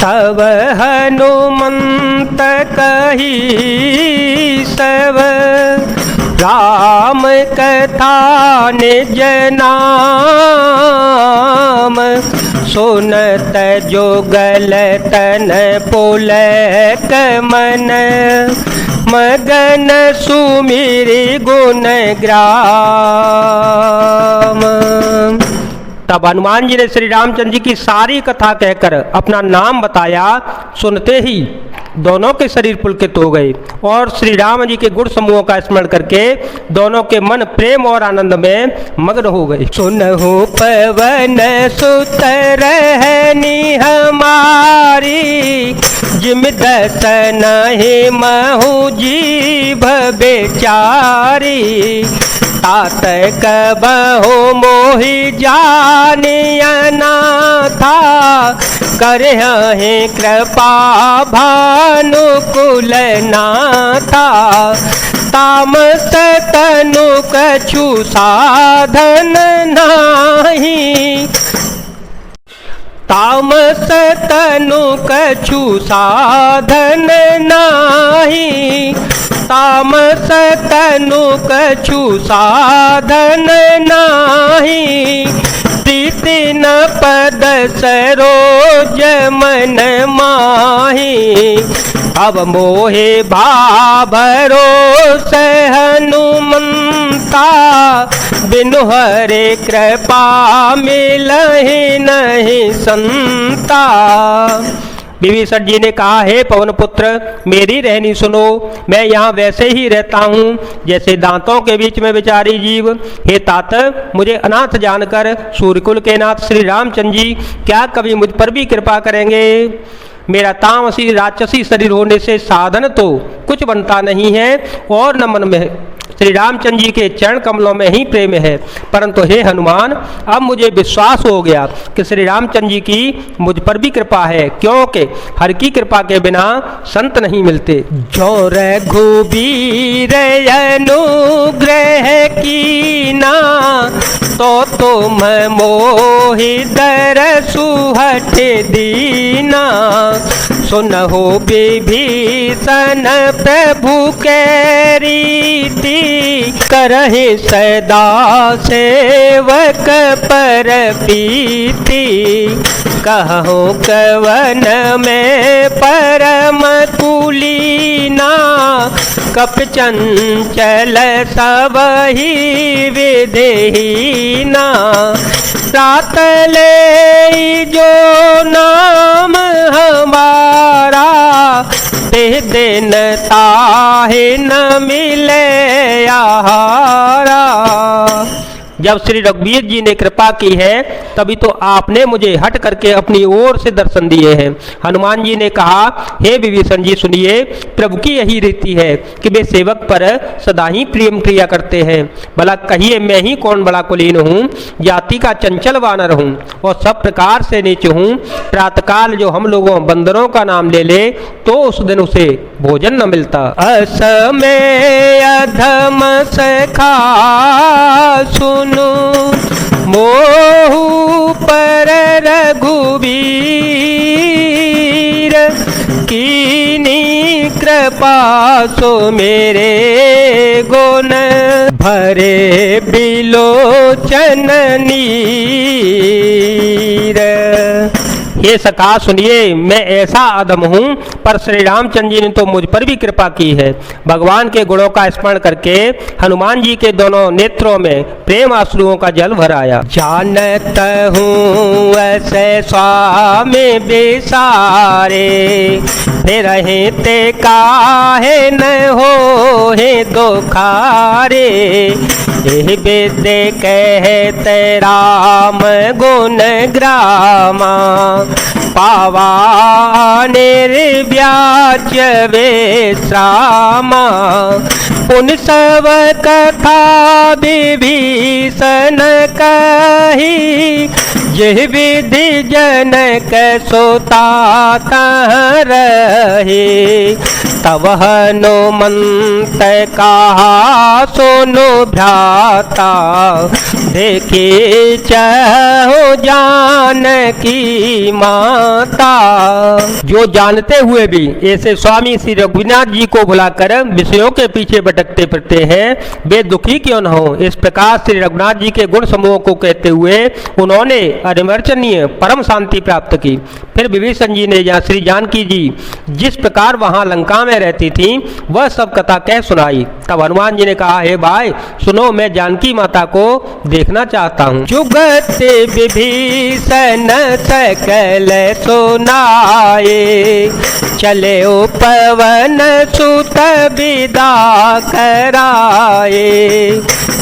तब हनुमंत कही सब राम कथा निज नाम। सुनत जोगल तन पुलक मन मगन सुमिरि गुण ग्राम। तब हनुमान जी ने श्री रामचंद्र जी की सारी कथा कहकर अपना नाम बताया। सुनते ही दोनों के शरीर पुलकित हो गए और श्री राम जी के गुण समूहों का स्मरण करके दोनों के मन प्रेम और आनंद में मग्न हो गए। सुनहु पवन सुत रहनी हमारी, जिम दसन महु जीभ बेचारी। तात कबहु मोहि जानिया नाथा, करहि कृपा भानुकुल नाथा। तामस तनु कछु साधन नाही, तामस तनु कछु साधन नाही। तामस तनु कछु साधन नाही, प्रीति न पद सरोज मन माही। अब मोहे भाभरोस हनुमंता, बिनु हरे कृपा मिलहि नहीं संता। विभीषण जी ने कहा, हे पवन पुत्र मेरी रहनी सुनो। मैं यहाँ वैसे ही रहता हूँ जैसे दांतों के बीच में विचारी जीव। हे तात, मुझे अनाथ जानकर सूर्यकुल के नाथ श्री रामचंद्र जी क्या कभी मुझ पर भी कृपा करेंगे? मेरा तामसी राक्षसी शरीर होने से साधन तो कुछ बनता नहीं है और न मन में श्री रामचंद्र जी के चरण कमलों में ही प्रेम है। परंतु हे हनुमान, अब मुझे विश्वास हो गया कि श्री रामचंद्र जी की मुझ पर भी कृपा है, क्योंकि हर की कृपा के बिना संत नहीं मिलते। जो रघुबीर अनुग्रह कीना, तो तुम मोहि दरसु हठ दीना। सुनहु विभीषण प्रभु के रीति, करहि सदा सेवक पर प्रीति। कहु कवन में परम कुलीना, कप चंचल सबहि विधिहीना। रात ले जो नाम हमारा, ते दिन ताहि न मिले आहारा। जब श्री रघुवीर जी ने कृपा की है तभी तो आपने मुझे हट करके अपनी ओर से दर्शन दिए हैं। हनुमान जी ने कहा, हे विभीषण जी सुनिए, प्रभु की यही रीति है कि वे सेवक पर सदा ही प्रेम क्रिया करते हैं। भला कहिए मैं ही कौन बड़ा कुलीन हूँ, जाति का चंचल वानर हूँ और सब प्रकार से नीच हूँ। प्रातःकाल जो हम लोगों बंदरों का नाम ले ले तो उस दिन उसे भोजन न मिलता। असमय अधम सखा सुनु, मोहु पर रघुवीर। कीनी कृपा सो मेरे गुण, भरे बिलोचन नीर। हे सखा सुनिए, मैं ऐसा अधम हूँ पर श्री रामचंद्र जी ने तो मुझ पर भी कृपा की है। भगवान के गुणों का स्मरण करके हनुमान जी के दोनों नेत्रों में प्रेम आंसुओं का जल भर आया। जानत हूँ ऐसे स्वामी बिसारे, फिर ते काहे न हो हे दुखारे। यह वेद कहते राम गुण ग्रामा, पावा निर्व्याज्य विश्रामा। उन सब कथा विभीषण कही, यह विधि जनक सोता रहे। तब हनुमंत कहा सोनो भ्राता, देखे चहो जानकी माता। जो जानते हुए भी ऐसे स्वामी श्री रघुनाथ जी को भुलाकर विषयों के पीछे भटकते फिरते हैं, वे दुखी क्यों न हो। इस प्रकार श्री रघुनाथ जी के गुण समूह को कहते हुए उन्होंने अनिर्वचनीय परम शांति प्राप्त की। फिर विभीषण जी ने या श्री जानकी जी जिस प्रकार वहां लंका में रहती थी वह सब कथा कह सुनाई। तब हनुमान जी ने कहा, हे भाई सुनो, मैं जानकी माता को देखना चाहता हूँ। जुगत विभीषण सकल सुनाए, चले ओ पवन सुत विदा कराए।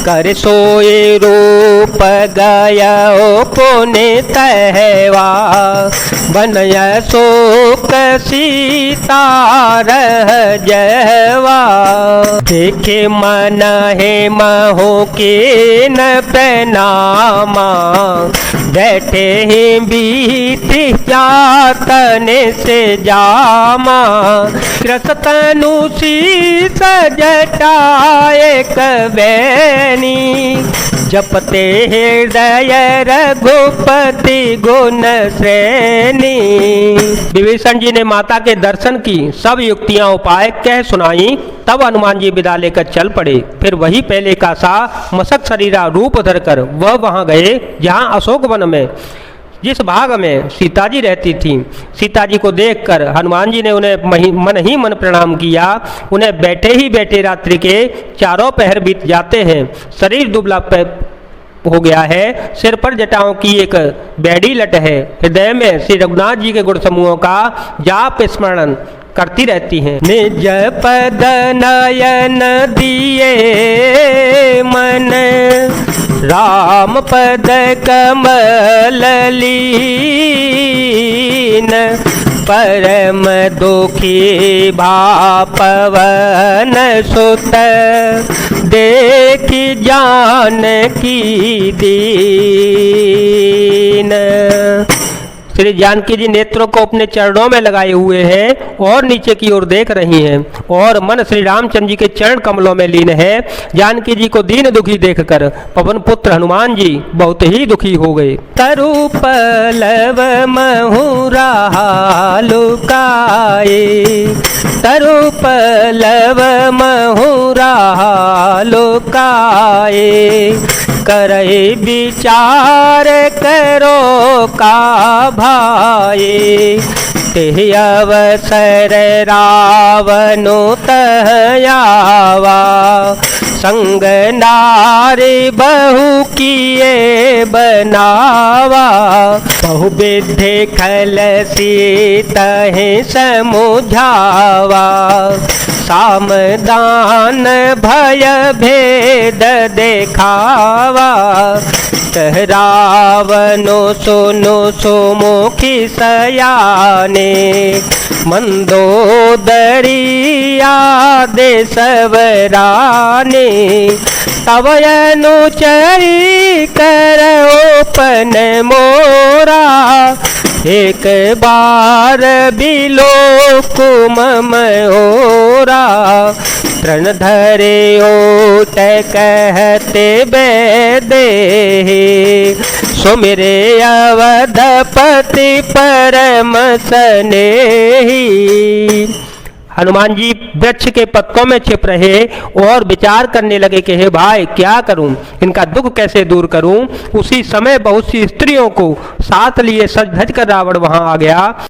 कर सोए रूप गयो पुनि तहवा, बनय शोक सीता रह जवा। देखे मन हे महो के न प्रणामा, बैठे ही बीती जातन से जामा। कृतनु शीस जटाए कवैनी, जपते हृदय रघुपति गुण श्रेणी। विभीषण जी ने माता के दर्शन की सब युक्तियां उपाय कह सुनाई। तब हनुमान जी विदा लेकर चल पड़े। फिर वही पहले का सा मसक शरीरा रूप धरकर वह वहां गए जहां अशोक वन में जिस भाग में सीता जी रहती थी। सीता जी को देखकर हनुमान जी ने उन्हें मन ही मन प्रणाम किया। उन्हें बैठे ही बैठे रात्रि के चारों पहर बीत जाते हैं। शरीर दुबला हो गया है, सिर पर जटाओं की एक बैड़ी लट है। हृदय में श्री रघुनाथ जी के गुण समूहों का जाप स्मरण करती रहती हैं। निज पद नयन दिए मन, राम पद कमल लीन। परम दुखी भा पवन सुत, देखी जानकी दीन। श्री जानकी जी नेत्रों को अपने चरणों में लगाए हुए हैं और नीचे की ओर देख रही हैं और मन श्री रामचंद्र जी के चरण कमलों में लीन है। जानकी जी को दीन दुखी देखकर पवन पुत्र हनुमान जी बहुत ही दुखी हो गए। तरु पलव महुरा लुकाए, तरु पलव महुरा लुकाए। करे विचार करो का भाए, तेह अवसर रावणो तहयावा। संग नारी बहु किए बनावा, बहु विधि खल सीतहि समुझावा। सामदान भय भेद देखावा, रावणो सुनो सुमुखी सयाने। मंदोदरिया देशवराने, तव अनुचरी करोपन मोरा। एक बार बिलो कुमम ओरा, तृण धरे ओट कहते बेदे। सुमिरे अवधपति परम स्नेही। हनुमान जी वृक्ष के पत्तों में छिप रहे और विचार करने लगे कि हे भाई क्या करूं, इनका दुख कैसे दूर करूं। उसी समय बहुत सी स्त्रियों को साथ लिए सज धज कर रावण वहां आ गया।